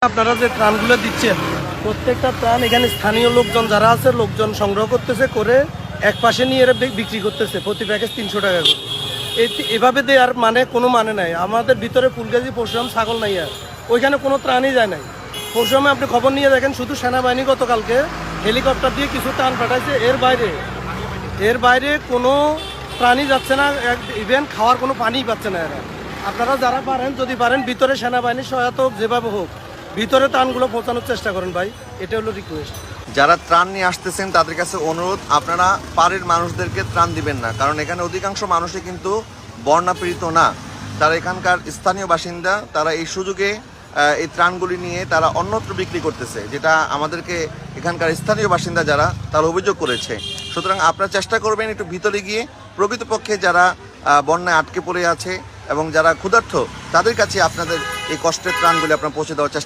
আপনারা যে ত্রাণগুলো দিচ্ছেন প্রত্যেকটা ত্রাণ এখানে স্থানীয় লোকজন যারা আছে লোকজন সংগ্রহ করতেছে করে এক পাশে নিয়ে এরা বিক্রি করতেছে প্রতি প্যাকেজ 300 টাকা করে। এভাবে দেওয়ার মানে কোনো মানে নাই। আমাদের ভিতরে ফুলগাজী পরশুরাম ছাগল নাই, আর ওইখানে কোনো ত্রাণই যায় নাই। পরশুরামে আপনি খবর নিয়ে দেখেন শুধু সেনাবাহিনী গতকালকে হেলিকপ্টার দিয়ে কিছু ত্রাণ পাঠাইছে, এর বাইরে কোনো ত্রাণই যাচ্ছে না। ইভেন খাওয়ার কোনো পানিই পাচ্ছে না এরা। আপনারা যারা পারেন যদি পারেন ভিতরে সেনাবাহিনীর সহায়তা হোক, যেভাবে হোক ভিতরে ত্রাণগুলো পৌঁছানোর চেষ্টা করেন ভাই, এটা হলো রিকোয়েস্ট। যারা ত্রাণ নিয়ে আসতেছেন তাদের কাছে অনুরোধ, আপনারা পাড়ের মানুষদেরকে ত্রাণ দিবেন না, কারণ এখানে অধিকাংশ মানুষই কিন্তু বন্যা পীড়িত না, তারা এখানকার স্থানীয় বাসিন্দা। তারা এই সুযোগে এই ত্রাণগুলি নিয়ে তারা অন্যত্র বিক্রি করতেছে, যেটা আমাদেরকে এখানকার স্থানীয় বাসিন্দা যারা তারা অভিযোগ করেছে। সুতরাং আপনারা চেষ্টা করবেন একটু ভিতরে গিয়ে প্রকৃতপক্ষে যারা বন্যায় আটকে পড়ে আছে এবং যারা ক্ষুধার্ত তাদের কাছে আপনাদের এই কষ্টের ত্রাণগুলি আপনারা পৌঁছে দেওয়ার চেষ্টা